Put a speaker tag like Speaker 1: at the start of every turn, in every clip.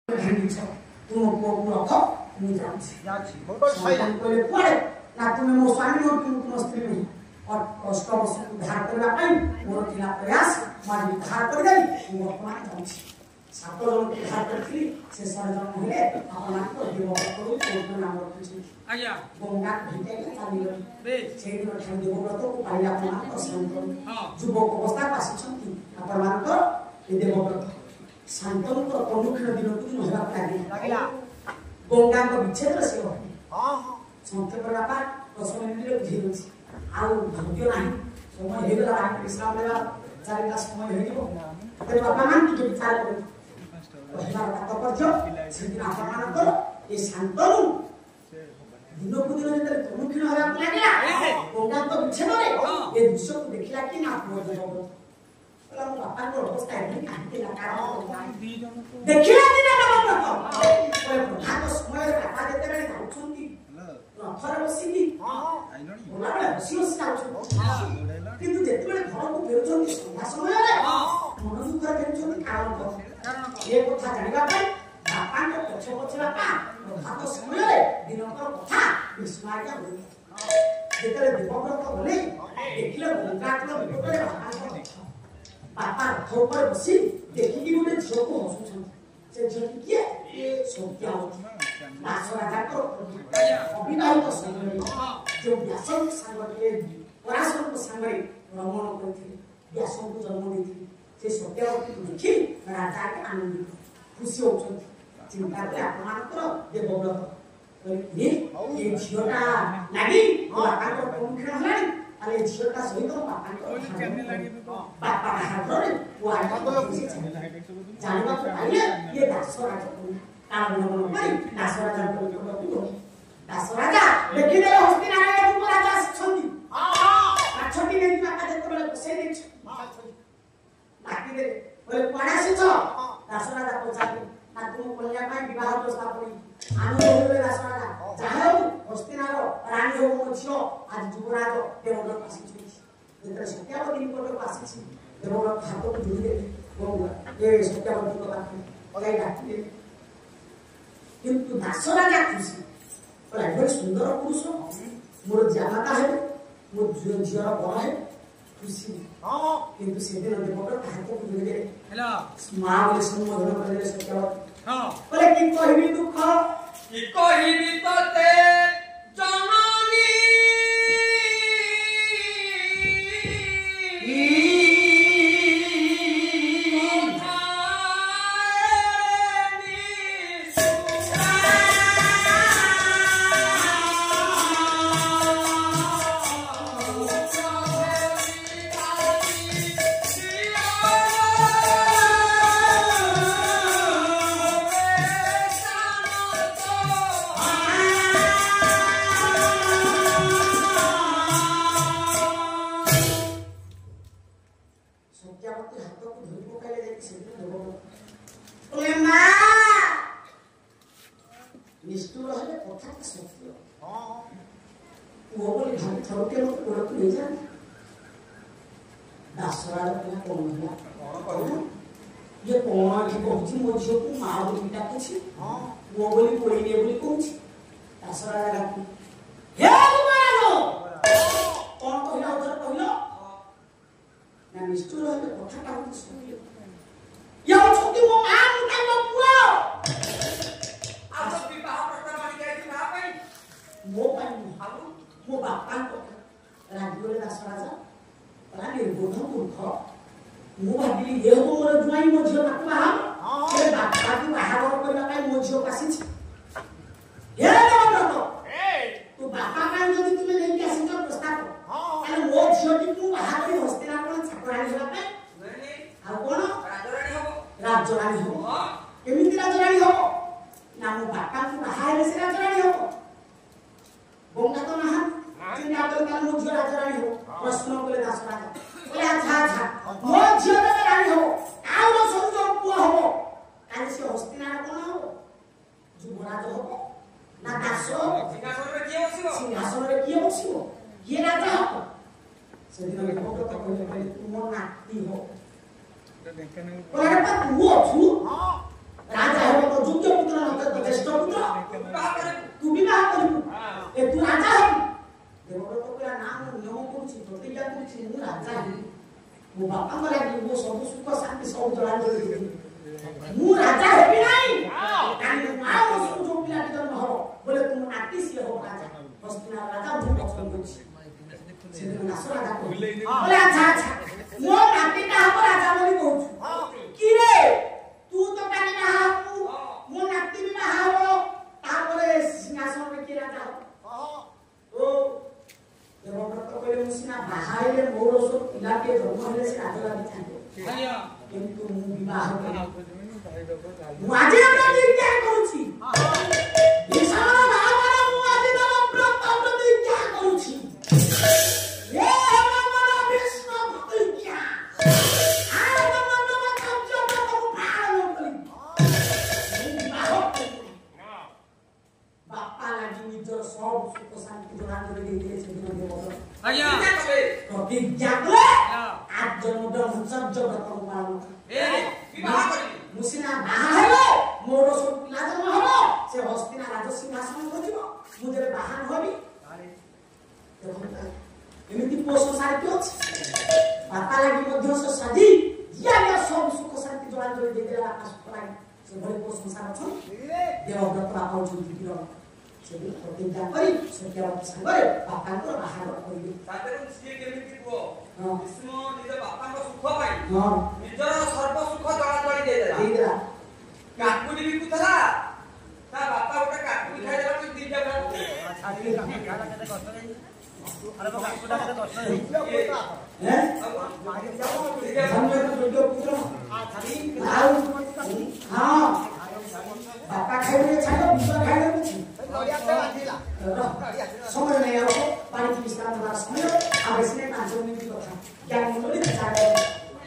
Speaker 1: तुम पुओ को रख मुझे जाऊँगी ना तुम्हें मो स्वामी हो तुम तुम स्त्री नहीं और कष्ट वर्ष उद्धार करने मोर थिला प्रयास मार उद्धार कर गई वर्तमान जाऊँगी सात जन उद्धार करथि से सर्जन हेले आपन को देवव्रत को कोन नाम रखछि आज्ञा गंगा भिते चाली बे से दिन ठान देवव्रत को पाइला आपन को शांत युवक अवस्था पासिछंती आपन को देवव्रत शांतन को प्रमुख दिन को दिन हेबा लागिला गंगा को विच्छेद से हो हां संक्षेप बापा 10 मिनिट रे बुझी दउछि आ भाग्य नाही समय हेगला आ विश्राम लेला चारिटा समय हेगिबो ते बापा मान के विचार करू पहला तात्पर्य सेदिन आपनकर ए शांतनु दिन को दिन जेते प्रमुख हेबा लागिला गंगा को विच्छेद रे ए दृश्य को देखिला कि ना हो देवव्रत बापा को अवस्था है काहे लगा देखिला कि ना देवव्रत प्रधान समय बापा जेते बेले जाउछंती रथर बसिकी बोला बले बसिओस किंतु जेतेबेले घर को फेरुछंती संध्या समय रे मन दुख फेरुछंती कारण ये कथा जानिबा पई बापा को पछे पछे बापा रथर समय रे दिनकर कथा विस्मय का होई जेतेबेले देवव्रत बोले देखिले गंगा को निकटरे बापा रथ ऊपर बसी देखिकी गोटे झियो को हसुछंती से झियो किए सत्यावती दास राजा को अभिनव संगे जो व्यासन संगे पराशर को संगे भ्रमण करथिले व्यासन को जन्म देथिले से सत्यावती को देखि राजा के आनंदित खुशी होछंती चिंता करे अपमान कर देवव्रत ये झियोटा लागि बापा को प्रमुख हलानी अरे झियोटा सहित बापा को बापा हाथ रे वो आगे जानिबा पाइले ये दास राजा को आगमन करी दास राजा को दास राजा देखिले हस्तिनारायण को राजा छंदी छंदी ने बापा जत बेले बसे दे बाकी दे बोले कोना सिछ दास राजा पचारे ना तुम कन्या पाई विवाह प्रस्ताव करी आनंद होले दास राजा चाहे हस्तिनार रानी हो मछियो आज युवराज देवव्रत आसी छी जेते सत्यावती निकट आसी छी देवव्रत हाथ को जोड़ी दे ये सत्यावती को बात अगै डाकले किंतु दास राजा खुशी बोला बड़े सुंदर पुरुष मोर जामाता है मोर झियर बड़ है खुशी किंतु से दिन देवव्रत हाथ को जोड़ी दे हेलो मां बोले संबोधन करले सत्यावती हां बोले कि कहबी दुख कि कहबी तते जननी ये कौन की कहछि मो झियो को मां बोली डाकुछि वो बोली कोई ने बोली कहछि दासरा डाकु हे तुम्हारो कौन कहला उधर कहलो ना निष्ठुर है कथा का सुनियो या छुटी मो मां मुटा मो पुओ आज विवाह प्रस्ताव के ना पाई मो पाई मो बापा को राजगोले दासरा जा रानी बोधन मूर्ख मु भाबिली ये मोर जुआई मो झियो ताकू बाहा ए बापा की बाहागर करला काय मो झियो पासी छी हे देवव्रत तू बापा काय जदी तुमे नै के आसी प्रस्ताव अरे मो झियो की तू बाहागर हस्तिना कोन छकरानी होला काय नै आ कोन राजरानी हो केमिति राजरानी हो ना मो बापा की बाहागर से राजरानी हो गंगा तो ना चिंता कर मो झियो राजरानी हो प्रश्न कोले दास राजा बोले अच्छा अच्छा मो झियो रानी हो आउ रो सब जो पुआ हो काले से हस्तिनार कोन हो युवराज हो ना दास सिंहासन रे किए बसिबो किए राजा हो से दिन में भगत कहले तुम नाती हो बोले तू हो राजा हो तो युग तू विवाह करू ए तू राजा हो देवव्रत कहला ना मु नियम करूची प्रतिज्ञा करूची मु राजा हेबी मो बापा को लागि मो सब सुख शांति सब जलांजलि देबी मु राजा हेबी नाही कानी मां मो सब जो पिला जन्म हो बोले तुम नाटी से हो राजा हस्तिना राजा मु पसंद करूची से नासो राजा बोले अच्छा अच्छा मो नाटीटा हो राजा बोली कहू की रे तू तो कानी ना हो मो नाटी भी ना हो तापरे सिंहासन में की राजा हो ओ देवव्रत कहले मुसिना बाहाइले मोर सब पिला के जन्म हेले से राजा लागी थाके किंतु मु विवाह करी मु आज प्रतिज्ञा करूची विशाल भावना मु आज देवव्रत प्रतिज्ञा करूची ये हमर विष्णु प्रतिज्ञा आ मन कब्जा को पालन करी मु विवाह करी बापा लागी निजर सब सुख शांति जनांजलि दे दिले से दिन देवव्रत आज्ञा प्रतिज्ञा करे आज जन्म ब्रह्मचर्य व्रत पालन ए विवाह करी मुसिना बाहा हेलो मोर सब पिला जन्म हो से हस्तिना राज सिंहासन होदिबो मु जेरे बाहा होबी एमिति पोषण सारे क्यों बापा लागी मध्य से सजी या सब सुख शांति जनांजलि दे दिले आकाश पलाई से भले पोषण सारे छ देवव्रत बापा जुति किरो से प्रतिज्ञा करी सत्यवत संगरे बापा को बाहा करी ताते सिए केमिति को विष्णु निज बापा को सुख पाई निजर सर्व सुख जनांजलि दे देला काकुली भी कुथला ता बापा गोटे काकुली खाइ देला कोई दिन जा छाती गाला केते कष्ट नहीं अरे बाबा काकुला केते कष्ट नहीं हैं मागे जाओ हम तो जो पुत्र हां बापा खाइले छाड़ो पुत्र खाइले कुछ समय नहीं आओ पानी की विस्तार में समय अब इसने पांचों मिनट कथा क्या मुंडली छाड़ो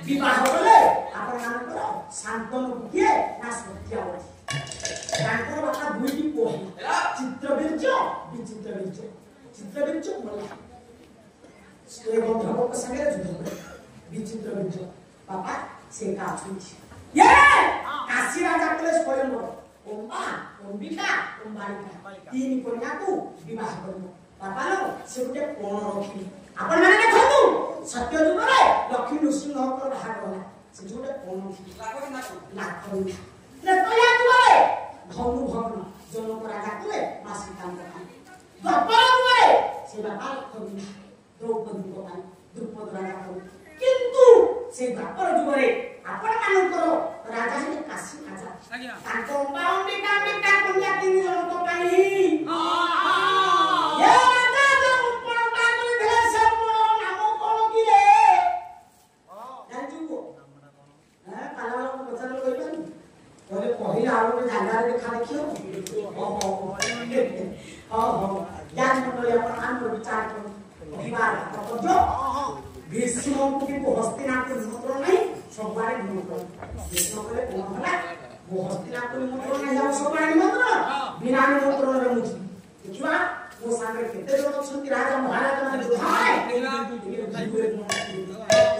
Speaker 1: विवाह कले आपण मानकर शांतनु किए ना सत्या होती तांकर बापा दुईटी पोही चित्रबीर्य विचित्रबीर्य चित्रबीर्य बोला से गंधर्व के संगे युद्ध करे विचित्रबीर्य बापा से का छुई ये काशी राजा कले स्वयं ओम्बा ओम्बिका ओम्बालिका तीन कन्या को विवाह करबो बापा लो से गुटे कोण रखी आपण माने देखंतु सत्य युग रे लक्ष्मी नृसिंह को बाहा करला से गुटे कोण लाख ने कया तुरे धनु भग्न जनो को राजा कुले मासी काम करता बापा तुरे से बापा लक्ष्मी द्रौपदी को पाई द्रुपद राजा को किंतु से बापर युग रे आपण मानकर राजा हे काशी राजा ताको बाउंडिका मिटा कन्या तीन जन को पाई ये राजा जो उपण पागल भेले से मोर नाम कोन की रे जानजू हां काला को पचार कइबन बोले पहिला आलो में जागा रे देखा देखियो ओहो ज्ञान मंडल अपन आन विचार करो विवाह तो जो भीष्म को हस्तिनापुर निमंत्रण नहीं सब बारे निमंत्रण भीष्म कहले कोन होला वो हस्तिनापुर निमंत्रण नहीं जाओ सब बारे निमंत्रण बिना निमंत्रण रे मुझी देखिबा वो सागर केते जन अछंती राजा महाराजा माने बुझाए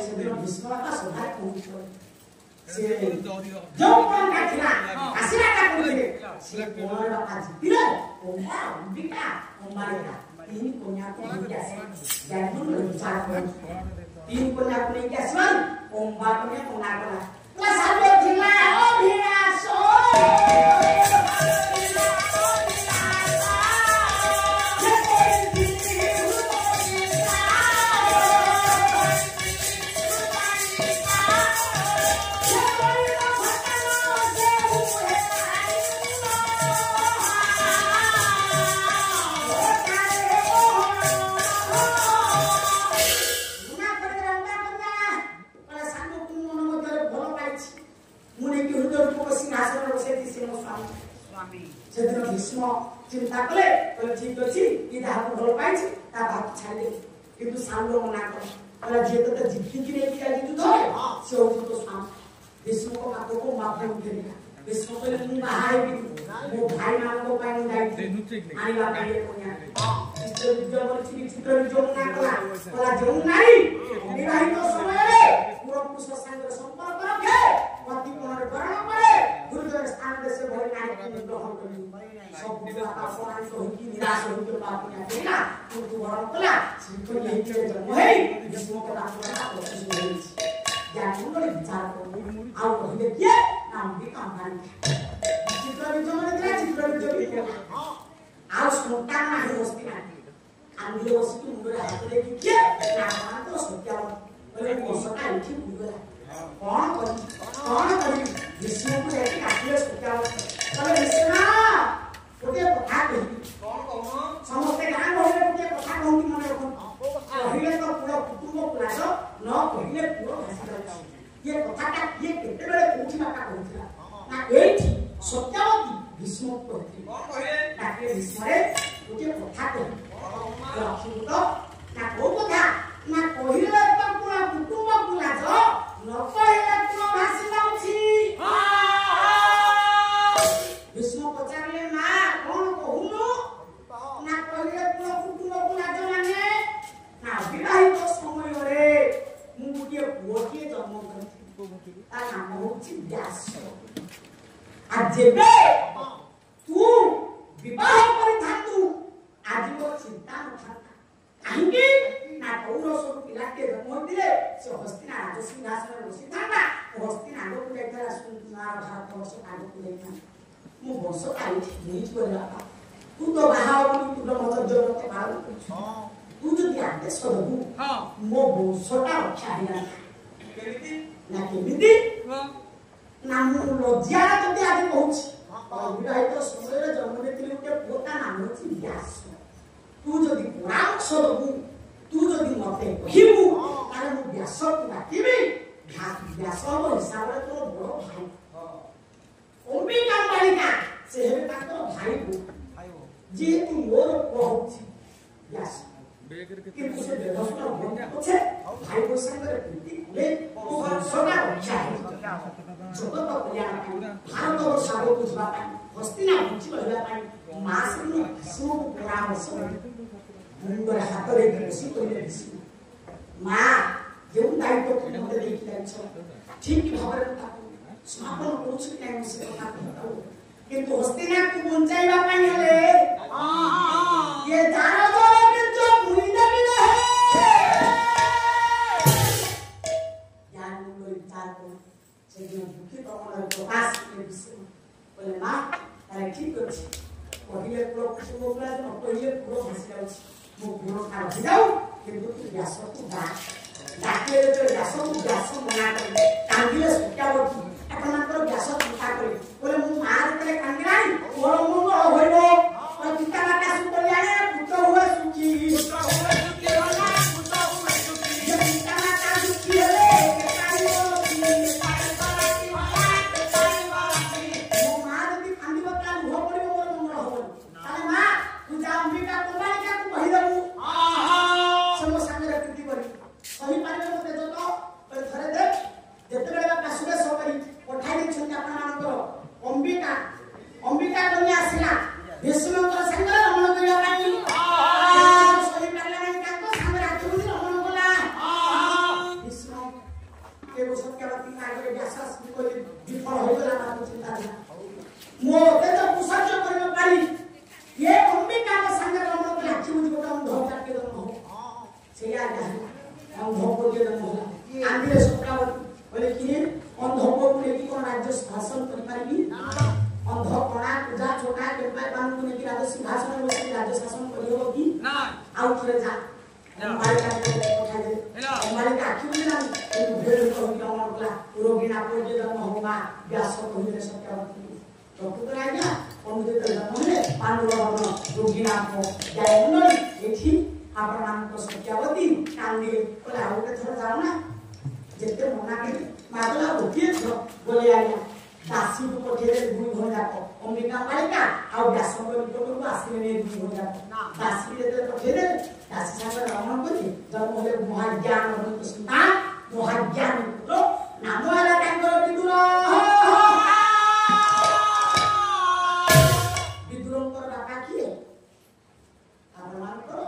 Speaker 1: से दिन भीष्म का सभा पहुंचो से जो कोन काथिला आसिरा का कोले से कोन बापा जितिले ओमा अंबिका ओमारिका तीन कन्या को लेके आसे जानू विचार करो तीन कन्या को लेके आसवन ओम्बा को ने कोना कोना तो साबे थिला ओ भिरासो सेदिन भीष्म चिंता कले कहले ठीक अछि ई दाहक भल पाइछि ता बात छाडे किंतु सांलो मना कहला जे तो जिद्दी की रे की जिद्दी तो से हो तो साम भीष्म को बात को माफ नहीं देगा भीष्म कहले मु बाहाई भी मो भाई मान को पाई जाई आनी बात ये कोन्या चित्र विद्या बोलछि चित्र विद्या मना कहला जो नारी विवाहित समय रे पूर्ण पुरुष संग संपर्क रखे पति कोन ग्रहण करे गुरुदेव स्थान से भय नारी ग्रहण करी सब पूजा अपराजित होई निराश होई पापिया केला तू ग्रहण कला श्रीकृष्ण हेते जन्म है विष्णु के आत्मा प्रोसेस होई ज्ञान मुंडे विचार को आउ कहिले के नाम भी काम करी चित्र विजय दिला चित्र विजय आउ स्मृता नाही होस्ती ना आंदिले बसी मुंडे हाथ देखि के ना तो सत्यावत बोले मोसका इठी मुंडे कौन करी विष्णु को लेके काटिले सत्यावत बोले विष्णु गोटे कथा कहि कौन कहू समस्त गान होले गोटे कथा कहू कि मने कहिले तो पूरा कुटुंब पुलास न कहिले पूरा भाषा जाउछि ये कथाटा ये केते बेले कोठी माका कहथिला ना एठी सत्यावती विष्णु कहथि कौन कहिले ताके विष्णुरे गोटे कथा कहि लक्ष्मी तो ना को कथा ना कहिले तो पूरा कुटुंब पुलास न कहिले पूरा भाषा जाउछि विष्णु पचारले ना कौन कहूनु ना कहिले पूरा कुटुंब पुलास माने ना विवाहित समय रे मु गुटिए पुओटिए जन्म करथि ता नाम होछि व्यास आ जेबे तू विवाह परिधातु आज मोर चिंता नथा काहेकि ना पौरस पिलाके जन्म दिले से हस्तिना राज सिंहासन बसी थांबा हस्तिना आगो को देखला सुंदर भारत वर्ष आगो को देखा मु वर्ष काई नहीं बोला तू तो बाहा तू तो मत जरूरत पाऊ तू जो आदेश करबू हां मो वर्षटा रक्षा हिला केमिति ना केमिति ना मु लज्जा जति आज कहूछि विवाहित समय जन्म देथिले के पोता नाम होछि व्यास तू जदि परामर्श दबू तू जदि मते कहिबू तारे मु व्यास को डाकिबी व्यास हिसाब रे तो बड़ भाई अंबिका बालिका से हेबे ताकर भाई हो जे तू मोर कहूछि व्यास কিন্তু সে ব্যবস্থা হচ্ছে ভাই বোন সঙ্গে প্রীতি করে ও সদা রক্ষা জগত কল্যাণ ভারত বর্ষার বুঝবা পাই হস্তিনা বুঝি কহিবা পাই মাসিনু বিষ্ণু পরামর্শ মুন্ডরে হাতরে বসি কইলে বিষ্ণু মা যেউ দায়িত্ব তুমি মতে দেখি যাচ্ছ ঠিক ভাবে তাকে সমাপন করছ কি আমি সে কথা কইতাও কিন্তু হস্তিনা কু বঞ্চাইবা পাই হলে ये दारो दो जो मुइंदा भी है ज्ञान मुंडो विचार को से जो दुखी कमल प्रकाश के विषय बोले मां तारे ठीक अछि पहिले पुरो कुसुम बोला न पहिले पुरो हसी जाउछि मो पुरो खा जाऊ किंतु तू व्यास को डाके जो व्यास को व्यास मना कर कांदिले सुटावती आपनकर व्यास चिंता करे बोले मु मार करे कांदिलाई मोर मुंड होइबो और पिता माता सुतलियाने पुत्र हुए सुखी वाला पुत्र हुए सुखी ये पिता माता सुखी होले केताई वाला वो मां यदि कांदी बता हो पड़िबो मोर मुंड हो ताले मां तू जा अंबिका कुमारिका को कहि दबु सब संगे कृति करी सही पारे मते जो तो थरे दे जते बेला पासुरे सो करी पठाई दे छन आपन मानकर अंबिका कन्या आसिला विष्णुकर संगे रमण करिया पाई सही पाले नहीं काको संगे राखि बुझी रमण कला विष्णु के सत्यवती नागरे व्यास को विफल हो गला ना चिंता ना मोते तो कुसर्य करियो पारी ये अंबिका के संगे रमण को राखि बुझी को हम धोका के दम हो सेया हम धोको के दम हो आंदिले सत्यवती बोले कि अंधको को लेकी कोन राज्य शासन करि पारबी अंध कोणा पूजा छोटा केपाय बांधु ने कि राज सिंहासन में बसी राज्य शासन करियो कि ना आउ थरे जा हमारे का पठा दे हमारे का आखिर में ना भेड़ को हम कला रोगी ना को जे जन्म होगा व्यास को कहिले सत्यवती तो पुत्र आज्ञा अनुदे जन्म होले पांडव रोगी ना को जय मुंडली एठी आपन नाम को सत्यवती कांदी कोला आउ के थोड़ा जाओ ना जेते मना के मादला होती बोले आज्ञा दासी को पठेरे दुई हो जातो अंबिका बालिका आ व्यास को निकट को आसीले ने दुई हो जातो दासी रे पठेरे दासी संग रमण करी जन्म होले महाज्ञान होत सुना महाज्ञान तो नाम हला तांकर विदुर विदुरंकर बापा किए आपमान करो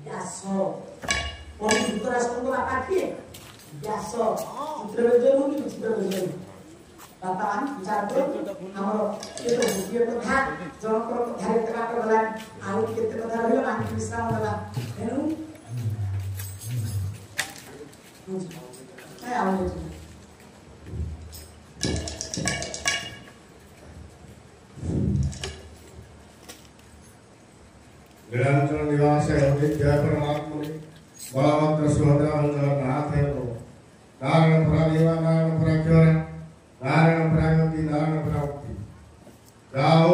Speaker 1: व्यास और विदुराष्ट्र को बापा किए व्यास चित्रवेजन की चित्रवेजन वर्तमान विचार करो हमरो ये तो गोटे कथा जनकर कथा एत बाट गला आउ केते कथा रहल माने विश्राम गला तेनु ए आउ
Speaker 2: निरंतर निवास है जय परमात्मा बलवंत सुभद्रा नाथ है तो नारायण परादेवा नारायण पराख्योर नारायण परागति नारायण परामुक्ति जाओ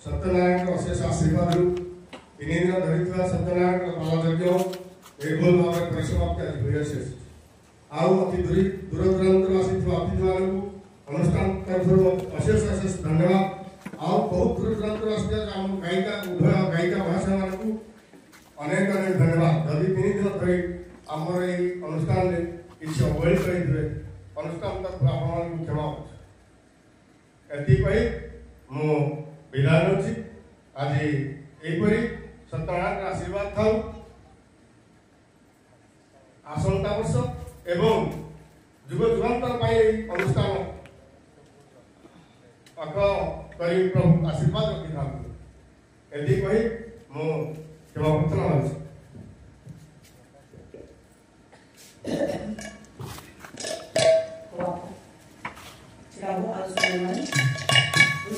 Speaker 2: सत्यनारायण अशेष आशीर्वाद दिन धरी सत्यनारायण बालयज्ञ निर्भुल भाव परिसमाप्ति आज हुई शेष आउ अति दूर दूरांतर आसी अतिथि मान अनुष्ठान तरफ अशेष अशेष धन्यवाद आउ बहुत दूर दूरांतर आम गायिका उभय गायिका भाषा मान अनेक अनेक धन्यवाद जदि 3 दिन धरी आमर ये अनुष्ठान में किसी अवहेलित करते अनुष्ठान तक आपण क्षमा एति मु विदाय होछि आज एपरी सत्यनारायण आशीर्वाद थाउ आसंता वर्ष एवं जुग जुगांतर पाई अनुष्ठान अख करी प्रभु आशीर्वाद रखि थाउ एति मु क्षमा प्रार्थना होछि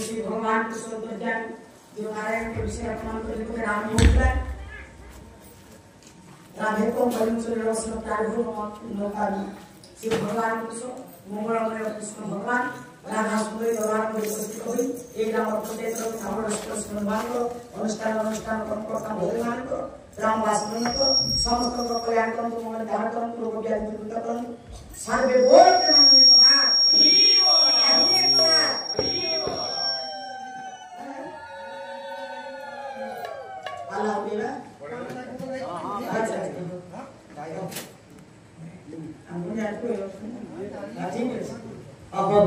Speaker 1: श्री भगवान के स्वरूप ज्ञान जो नारायण के विषय अपमान करने को राम होता है राधे को बलिम से रसम कार्य नौका श्री भगवान के सो मंगलमय कृष्ण भगवान राधा सुंदरी भगवान को उपस्थित हुई एक नाम प्रत्येक ठाकुर स्पर्श भगवान को अनुष्ठान कर्मकर्ता भगवान को रामवास को समस्त को कल्याण करम मंगल धारण करम लोक ज्ञान दूत करम सर्वे बोल Premanand Kumar Allah bila aja amunya tu nanti apa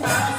Speaker 3: Bye.